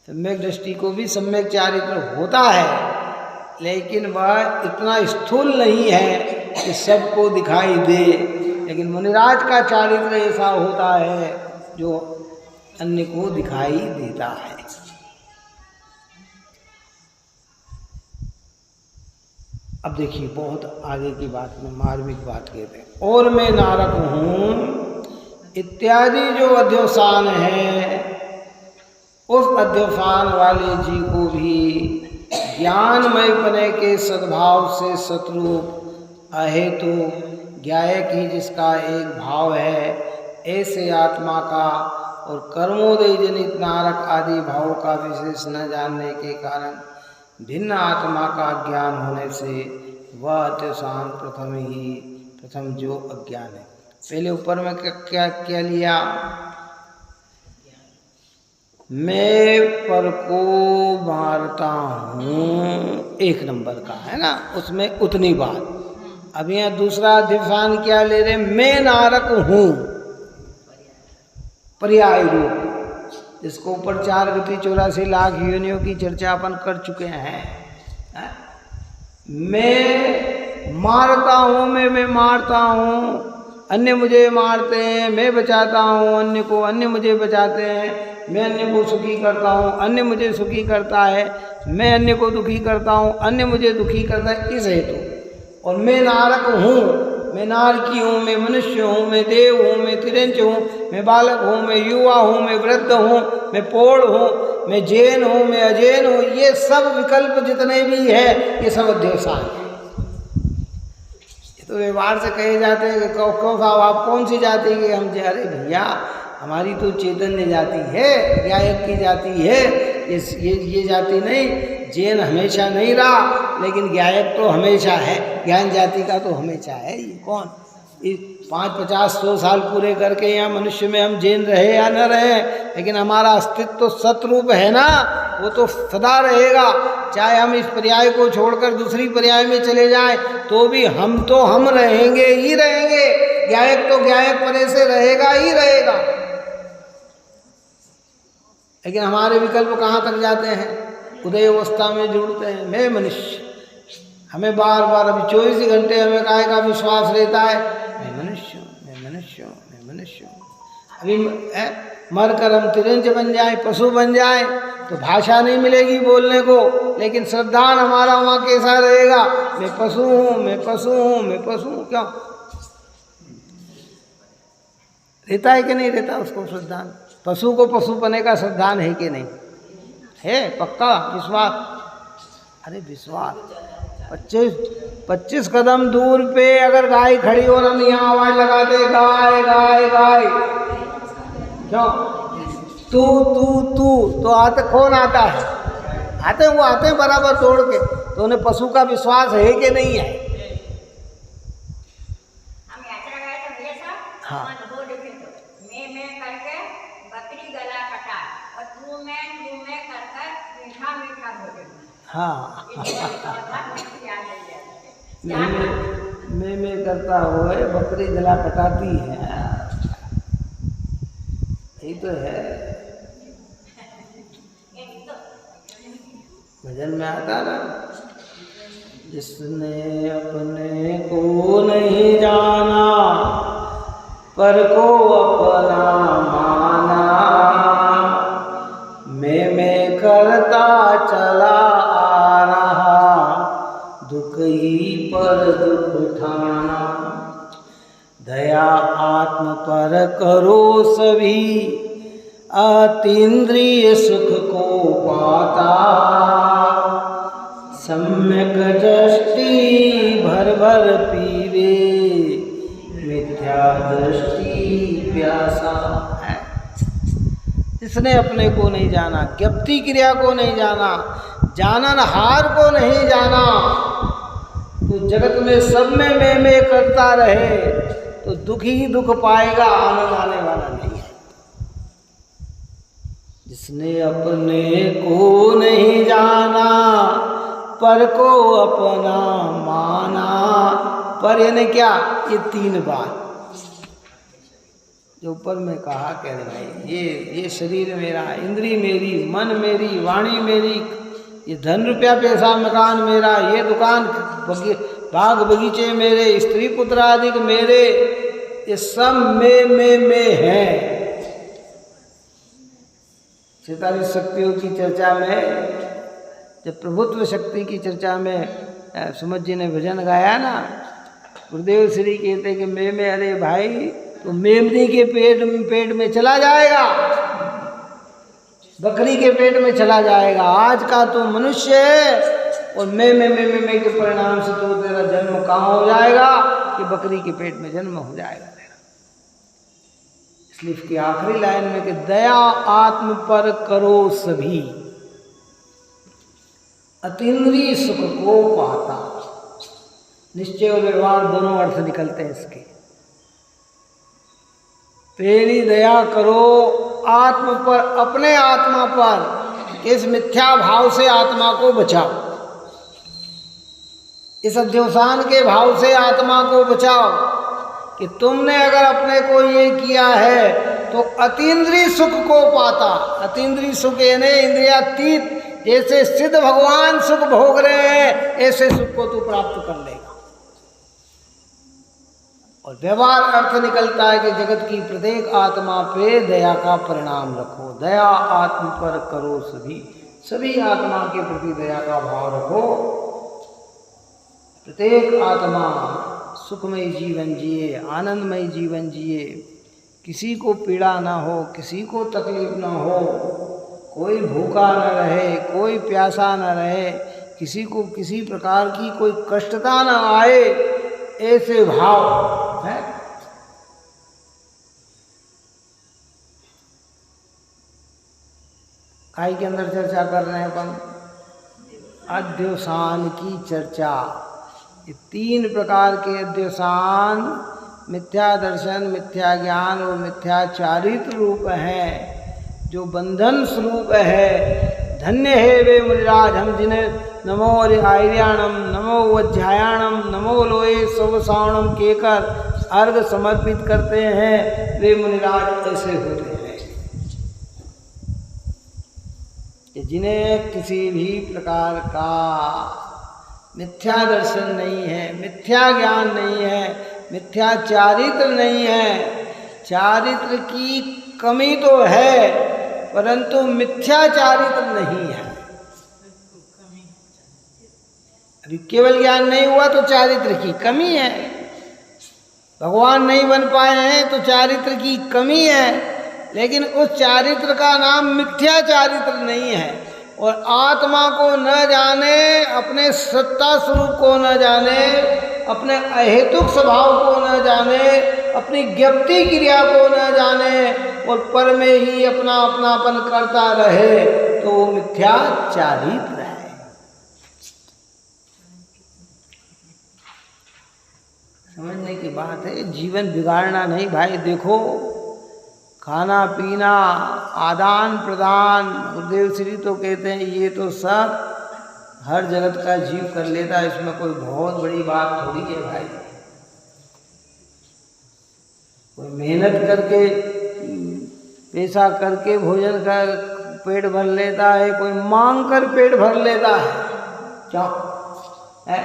S1: सम्यक दृष्टि को भी सम्यक चारित्र होता है, लेकिन वह इतना स्थूल नहीं है कि सबको दिखाई दे। लेकिन मुनिराज का चारित्र ऐसा होता है जो अन्य को दिखाई देता है। अब देखिए, बहुत आगे की बात में मार्मिक बात कहते हैं। और मैं नारक हूँ इत्यादि जो अध्यवसान है, उस अध्यवसान वाले जी को भी ज्ञानमय पने के सद्भाव से शत्रुप अहेतु ज्ञायक ही जिसका एक भाव है, ऐसे आत्मा का और कर्मोदय जनित नारक आदि भाव का विशेष न जानने के कारण भिन्न आत्मा का ज्ञान होने से वह अत्यवसान प्रथम जो अज्ञान है। पहले ऊपर में क्या लिया? मैं पर को मारता हूँ, 1 नंबर का है ना, उसमें उतनी बात। अब यहाँ दूसरा अध्यवसान क्या ले रहे? मैं नारक हूँ, पर्याय रूप, इसको ऊपर 4 गति 84 लाख योनियों की चर्चा अपन कर चुके हैं। मैं मारता हूँ, मैं मारता हूँ, अन्य मुझे मारते हैं, मैं बचाता हूँ अन्य को, अन्य मुझे बचाते हैं, मैं अन्य को सुखी करता हूँ, अन्य मुझे सुखी करता है, मैं अन्य को दुखी करता हूँ, अन्य मुझे दुखी करता है, इस हेतु। और मैं नारक हूँ, मैं नारकी हूँ, मैं मनुष्य हूँ, मैं देव हूँ, मैं तिरंज हूँ, मैं बालक हूँ, मैं युवा हूँ, मैं वृद्ध हूँ, मैं पौड़ हूँ, मैं जैन हूँ, मैं अजैन हूँ, ये सब विकल्प जितने भी है ये सब अध्यवसान है। तो व्यवहार से कहे जाते हैं कि क्यों साहब आप कौन सी जाति के? हम अरे भैया हमारी तो चैतन्य जाति है, गायक की जाति है, ये जाति नहीं। जैन हमेशा नहीं रहा, लेकिन गायक तो हमेशा है, ज्ञान जाति का तो हमेशा है। ये कौन 5-50-100 साल पूरे करके यहाँ मनुष्य में हम जैन रहे या न रहे, लेकिन हमारा अस्तित्व तो सतरूप है ना, वो तो सदा रहेगा। चाहे हम इस पर्याय को छोड़कर दूसरी पर्याय में चले जाएं तो भी हम तो हम रहेंगे ही रहेंगे। गायक तो गायक परे से रहेगा ही रहेगा। लेकिन हमारे विकल्प कहाँ तक जाते हैं? उदय अवस्था में जुड़ते हैं, मैं मनुष्य। हमें बार बार अभी 24 घंटे हमें काय का विश्वास रहता है, मैं मनुष्य हूँ, मैं मनुष्य हूँ, मैं मनुष्य हूँ। अभी मर कर हम तिरंज बन जाए, पशु बन जाए तो भाषा नहीं मिलेगी बोलने को, लेकिन श्रद्धान हमारा वहाँ कैसा रहेगा? मैं पशु हूँ, मैं पशु हूँ, मैं पशु हूँ। क्यों रहता है कि नहीं रहता उसको श्रद्धान? पशु को पशुपने का श्रद्धान है कि नहीं है? पक्का विश्वास? अरे विश्वास 25 कदम दूर पे अगर गाय खड़ी और हम यहाँ आवाज लगाते गाय गाय गाय, क्यों तू तू तू, तो आते कौन आता है? आते वो आते हैं बराबर तोड़ के। तो उन्हें पशु का विश्वास है कि नहीं है?
S2: हम यात्रा गए थे भैया साहब,
S1: हाँ
S2: मैं करके बकरी गला कटा और तू मैं कर कर मीठा मीठा भोजन।
S1: हाँ
S2: याद
S1: मैं करता हुआ बकरी गला कटाती है, यही तो है। भजन में आता ना, जिसने अपने को नहीं जाना पर को अपना माना, मैं करता चला आ रहा, दुख ही पर दुख ठाना। दया आत्म पर करो सभी, अतीन्द्रिय सुख को पाता। सम्यक दृष्टि भर भर पीवे, मिथ्या दृष्टि प्यासा है। जिसने अपने को नहीं जाना, ज्ञप्ति क्रिया को नहीं जाना, जाननहार को नहीं जाना, तो जगत में सब में मैं करता रहे तो दुख ही दुख पाएगा, आनंद आने वाला नहीं है। जिसने अपने को नहीं जाना पर को अपना माना, पर यानी क्या? ये 3 बार जो ऊपर में कहा कह रहे भाई, ये शरीर मेरा, इंद्री मेरी, मन मेरी, वाणी मेरी, ये धन रुपया पैसा मकान मेरा, ये दुकान बाग बगीचे मेरे, स्त्री पुत्र आदि मेरे, ये सब में है। 46 शक्तियों की चर्चा में, जब प्रभुत्व शक्ति की चर्चा में सुमत जी ने भजन गाया ना, गुरुदेव श्री कहते कि मैं अरे भाई तो मेमनी के पेट में चला जाएगा, बकरी के पेट में चला जाएगा। आज का तो मनुष्य है और मैं के परिणाम से तो तेरा जन्म कहाँ हो जाएगा कि बकरी के पेट में जन्म हो जाएगा तेरा। इसलिए इसकी आखिरी लाइन में कि दया आत्म पर करो सभी, अतीन्द्रिय सुख को पाता। निश्चय और व्यवहार दोनों अर्थ निकलते हैं इसके। पहली दया करो आत्म पर, अपने आत्मा पर, इस मिथ्या भाव से आत्मा को बचाओ, इस अध्यवसान के भाव से आत्मा को बचाओ कि तुमने अगर अपने को ये किया है तो अतीन्द्रिय सुख को पाता। अतीन्द्रिय सुख यानी इंद्रियातीत, जैसे सिद्ध भगवान सुख भोग रहे हैं ऐसे सुख को तू प्राप्त कर लेगा। और व्यवहार अर्थ निकलता है कि जगत की प्रत्येक आत्मा पे दया का परिणाम रखो। दया आत्म पर करो सभी आत्मा के प्रति दया का भाव रखो। प्रत्येक आत्मा सुखमय जीवन जिए, आनंदमय जीवन जिए, किसी को पीड़ा ना हो, किसी को तकलीफ ना हो, कोई भूखा न रहे, कोई प्यासा न रहे, किसी को किसी प्रकार की कोई कष्टता न आए, ऐसे भाव है। काय के अंदर चर्चा कर रहे हैं अपन? अध्यवसान की चर्चा। ये 3 प्रकार के अध्यवसान, मिथ्या दर्शन, मिथ्या ज्ञान और मिथ्या चारित्र रूप है, जो बंधन स्वरूप है। धन्य है वे मुनिराज हम जिन्हें नमो आर्याणम, नमो वज्जायाणम, नमो लोए सवसावणम केकर अर्घ समर्पित करते हैं, वे मुनिराज ऐसे होते हैं कि जिन्हें किसी भी प्रकार का मिथ्या दर्शन नहीं है, मिथ्या ज्ञान नहीं है, मिथ्या चारित्र नहीं है। चारित्र की कमी तो है परंतु मिथ्या चारित्र नहीं है। अभी केवल ज्ञान नहीं हुआ तो चारित्र की कमी है। भगवान नहीं बन पाए हैं तो चारित्र की कमी है, लेकिन उस चारित्र का नाम मिथ्या चारित्र नहीं है। और आत्मा को न जाने, अपने सत्ता स्वरूप को न जाने, अपने अहेतुक स्वभाव को न जाने, अपनी ज्ञप्ति क्रिया को न जाने और पर में ही अपना अपनापन करता रहे तो वो मिथ्या चारित्र है। समझने की बात है, जीवन बिगाड़ना नहीं भाई। देखो खाना पीना, आदान प्रदान, गुरुदेव श्री तो कहते हैं ये तो सब हर जगत का जीव कर लेता है, इसमें कोई बहुत बड़ी बात थोड़ी है भाई। कोई मेहनत करके, पैसा करके भोजन का पेट भर लेता है, कोई मांग कर पेट भर लेता है, क्या है?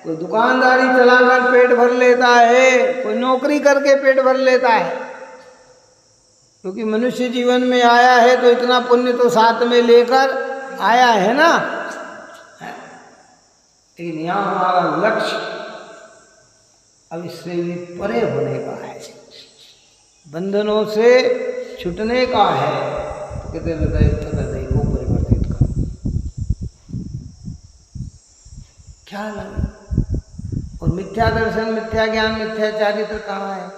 S1: कोई दुकानदारी चलाकर पेट भर लेता है, कोई नौकरी करके पेट भर लेता है। क्योंकि मनुष्य जीवन में आया है तो इतना पुण्य तो साथ में लेकर आया है ना। लेकिन यहाँ हमारा लक्ष्य अब इससे भी परे होने का है, बंधनों से छूटने का है। तो कहते हृदय को परिवर्तित करो। क्या लगे? और मिथ्या दर्शन, मिथ्या ज्ञान, मिथ्या चारित्र कहाँ है?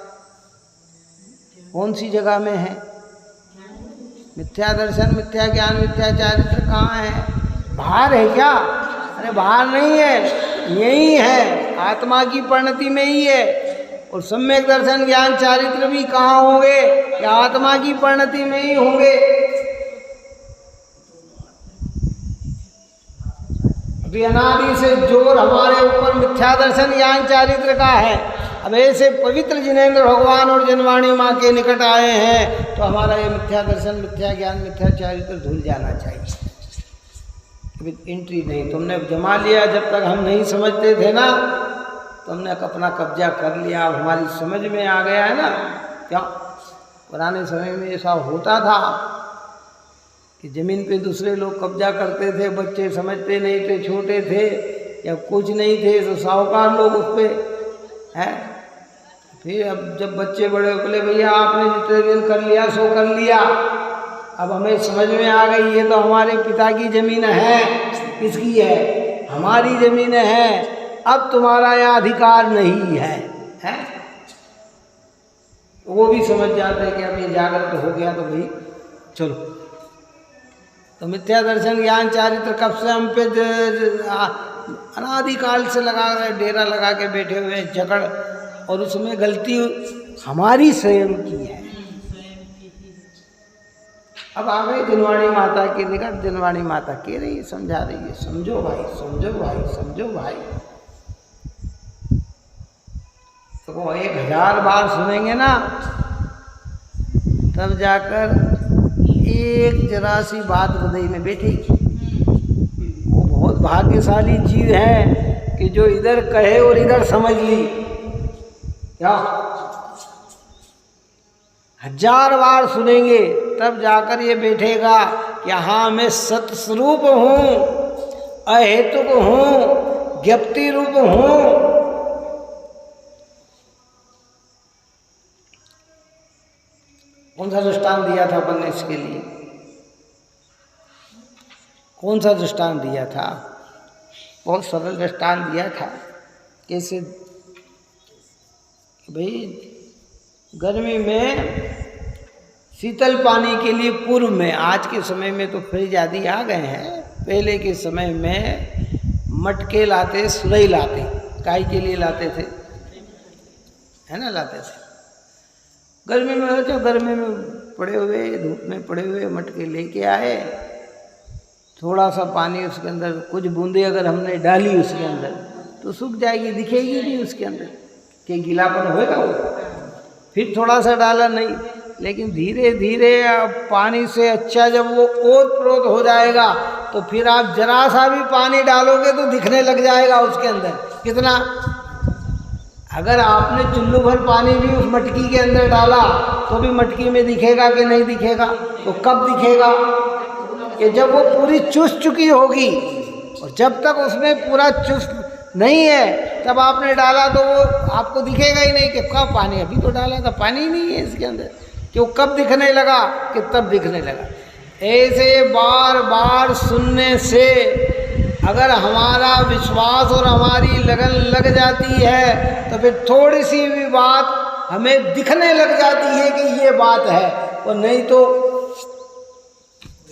S1: कौन सी जगह में है? मिथ्या दर्शन, मिथ्या ज्ञान, मिथ्या चारित्र कहाँ है? बाहर है क्या? अरे बाहर नहीं है, यही है, आत्मा की परिणति में ही है। और सम्यक दर्शन, ज्ञान, चारित्र भी कहाँ होंगे? या आत्मा की परिणति में ही होंगे। अभी अनादि से जोर हमारे ऊपर मिथ्या दर्शन, ज्ञान, चारित्र का है। अब ऐसे पवित्र जिनेंद्र भगवान और जनवाणी माँ के निकट आए हैं तो हमारा ये मिथ्या दर्शन, मिथ्या ज्ञान, मिथ्या चारित्र धुल जाना चाहिए। अभी एंट्री नहीं, तुमने जमा लिया। जब तक हम नहीं समझते थे ना, तुमने अपना कब्जा कर लिया। अब हमारी समझ में आ गया है ना। क्या पुराने समय में ऐसा होता था कि ज़मीन पे दूसरे लोग कब्जा करते थे, बच्चे समझते नहीं थे, छोटे थे या कुछ नहीं थे, तो साहूकार लोग उस पर है। फिर अब जब बच्चे बड़े बोले भैया आपने जितने दिन कर लिया सो कर लिया, अब हमें समझ में आ गई ये तो हमारे पिता की ज़मीन है। किसकी है? हमारी ज़मीन है। अब तुम्हारा यह अधिकार नहीं है, है? वो भी समझ जाते हैं कि अब ये जागृत हो गया तो भाई चलो। तो मिथ्या दर्शन, ज्ञान, चारित्र कब से हम पे अनादिकाल से लगा रहे, डेरा लगा के बैठे हुए जकड़, और उसमें गलती हमारी स्वयं की है। अब आ गए जनवाणी माता के निकट। जनवाणी माता कह रही है, समझा रही है, समझो भाई, समझो भाई, समझो भाई। तो 1000 बार सुनेंगे ना तब जाकर एक जरा सी बात हृदय में बैठेगी। वो बहुत भाग्यशाली जीव है कि जो इधर कहे और इधर समझ ली। क्या 1000 बार सुनेंगे तब जाकर ये बैठेगा कि हाँ मैं सत्स्वरूप हूँ, अहेतुक हूँ, ज्ञप्ति रूप हूँ। कौन सा दृष्टांत दिया था अपन ने इसके लिए? कौन सा दृष्टांत दिया था? बहुत सरल दृष्टांत दिया था। कैसे भाई गर्मी में शीतल पानी के लिए पूर्व में, आज के समय में तो फ्रिज आदि आ गए हैं, पहले के समय में मटके लाते, सुरई लाते, काई के लिए लाते थे, है ना, लाते थे। गर्मी में हो तो गर्मी में पड़े हुए, धूप में पड़े हुए मटके लेके आए, थोड़ा सा पानी उसके अंदर, कुछ बूंदे अगर हमने डाली उसके अंदर तो सूख जाएगी, दिखेगी नहीं उसके अंदर कि गीलापन होएगा वो। फिर थोड़ा सा डाला, नहीं, लेकिन धीरे धीरे अब पानी से अच्छा जब वो ओत-प्रोत हो जाएगा तो फिर आप जरा सा भी पानी डालोगे तो दिखने लग जाएगा उसके अंदर कितना। अगर आपने चुल्लू भर पानी भी उस मटकी के अंदर डाला तो भी मटकी में दिखेगा कि नहीं दिखेगा? तो कब दिखेगा? कि जब वो पूरी चुस चुकी होगी, और जब तक उसमें पूरा चुस नहीं है तब आपने डाला तो वो आपको दिखेगा ही नहीं कि कब पानी, अभी तो डाला था, पानी ही नहीं है इसके अंदर। कि वो कब दिखने लगा? कि तब दिखने लगा। ऐसे बार बार सुनने से अगर हमारा विश्वास और हमारी लगन लग जाती है तो फिर थोड़ी सी भी बात हमें दिखने लग जाती है कि ये बात है, और नहीं तो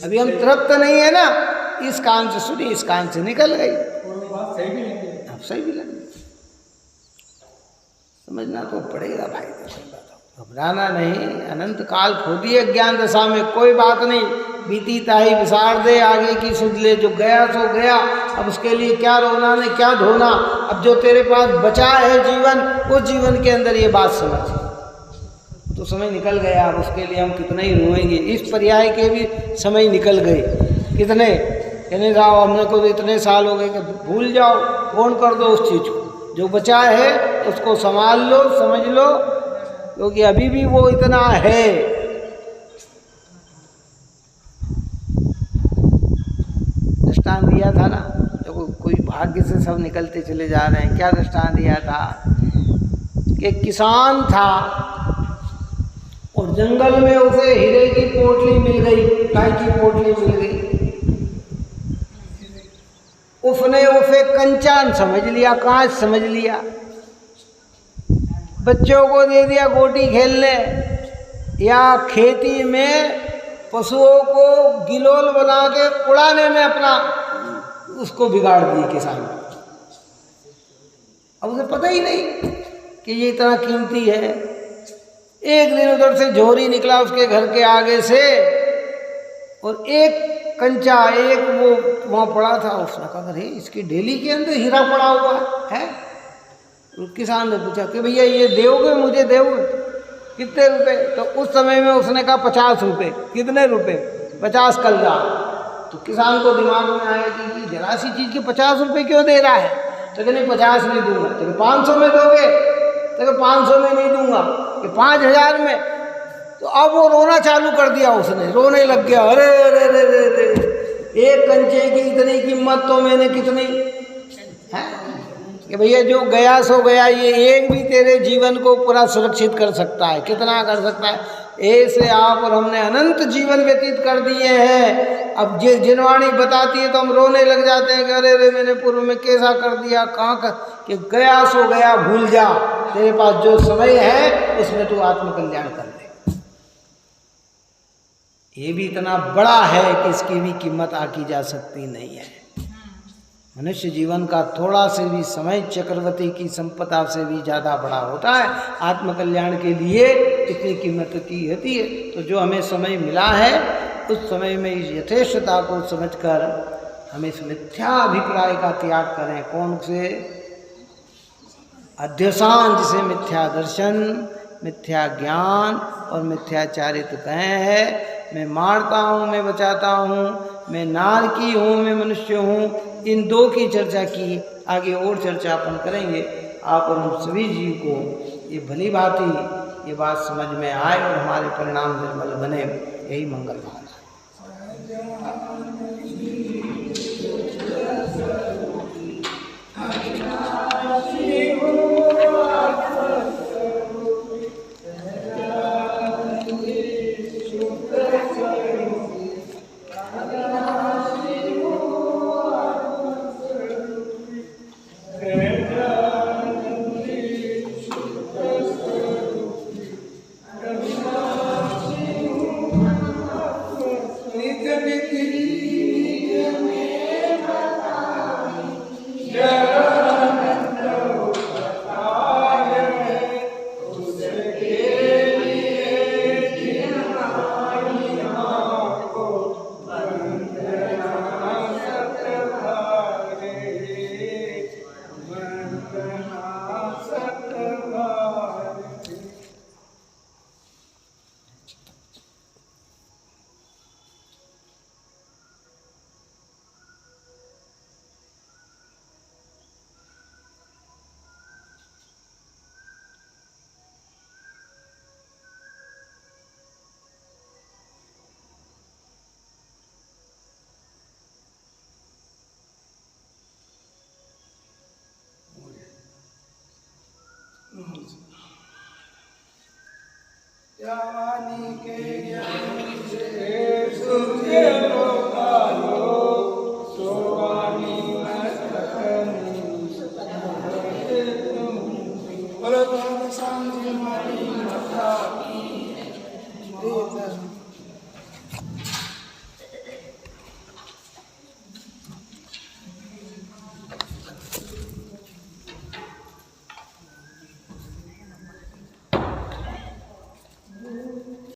S1: अभी हम तृप्त नहीं है ना, इस कान से सुनी, इस कान से निकल गई, अब सही भी लग गई। समझना तो पड़ेगा भाई, घबराना नहीं। अनंत काल खो दिए ज्ञान दशा में, कोई बात नहीं, बीती ताही विसार दे, आगे की सुध ले, जो गया सो गया, अब उसके लिए क्या रोना ने क्या धोना। अब जो तेरे पास बचा है जीवन, उस जीवन के अंदर ये बात समझ, तो समय निकल गया, अब उसके लिए हम कितना ही रोएंगे। इस पर्याय के भी समय निकल गए, कितने कहने जाओ, हमने को तो इतने साल हो गए कि भूल जाओ, फोन कर दो उस चीज़ को, जो बचा है उसको संभाल लो, समझ लो, क्योंकि अभी भी वो इतना है। दृष्टांत दिया था ना, देखो कोई भाग्य से सब निकलते चले जा रहे हैं। क्या दृष्टांत दिया था? कि किसान था और जंगल में उसे हीरे की पोटली मिल गई, काय की पोटली मिल गई, उसने उसे कंचान समझ लिया, कांच समझ लिया, बच्चों को दे दिया गोटी खेलने, या खेती में पशुओं को गिलोल बना के उड़ाने में अपना उसको बिगाड़ दिए किसान। अब उसे पता ही नहीं कि ये इतना कीमती है। एक दिन उधर से जोहरी निकला उसके घर के आगे से, और एक कंचा, एक वो वहाँ पड़ा था, उसने कहा अरे इसकी डेली के अंदर हीरा पड़ा हुआ है। किसान ने पूछा कि भैया ये दोगे, मुझे दोगे कितने रुपए? तो उस समय में उसने कहा 50 रुपये। कितने रुपए? 50 कल्ला। तो किसान को दिमाग में आया कि ये जरा सी चीज़ के 50 रुपये क्यों दे रहा है? तो कहने 50 नहीं दूंगा। तो 500 में दोगे? तो 500 में नहीं दूंगा। कि 5000 में? तो अब वो रोना चालू कर दिया, उसने रोने लग गया, अरे अरे अरे अरे, एक कंचे की इतनी कीमत तो मैंने कितनी है कि भैया जो गया सो गया, ये एक भी तेरे जीवन को पूरा सुरक्षित कर सकता है, कितना कर सकता है। ऐसे आप और हमने अनंत जीवन व्यतीत कर दिए हैं। अब ये जिनवाणी बताती है तो हम रोने लग जाते हैं कि अरे अरे मैंने पूर्व में कैसा कर दिया, कहाँ कर, कि गया सो गया, भूल जा, तेरे पास जो समय है उसमें तू आत्मकल्याण कर ले। ये भी इतना बड़ा है कि इसकी भी कीमत आकी जा सकती नहीं है। मनुष्य जीवन का थोड़ा से भी समय चक्रवर्ती की संपदा से भी ज़्यादा बड़ा होता है। आत्मकल्याण के लिए इतनी कीमत की होती है। तो जो हमें समय मिला है उस समय में इस यथेष्टता को समझकर हमें इस मिथ्या अभिप्राय का त्याग करें। कौन से? अध्यसान, जिसे मिथ्या दर्शन, मिथ्या ज्ञान और मिथ्याचारित कहे हैं। मैं मारता हूँ, मैं बचाता हूँ, मैं नारकी हूँ, मैं मनुष्य हूँ। इन दो की चर्चा की, आगे और चर्चा अपन करेंगे। आप और हम सभी जीव को ये भली भांति ये बात समझ में आए और हमारे परिणाम निर्मल बने, यही मंगल भावना।
S3: जवानी के ज्ञान से सूझे लोकालो सोवानी मस्तकनी बोलो तो सांझ मारी माता की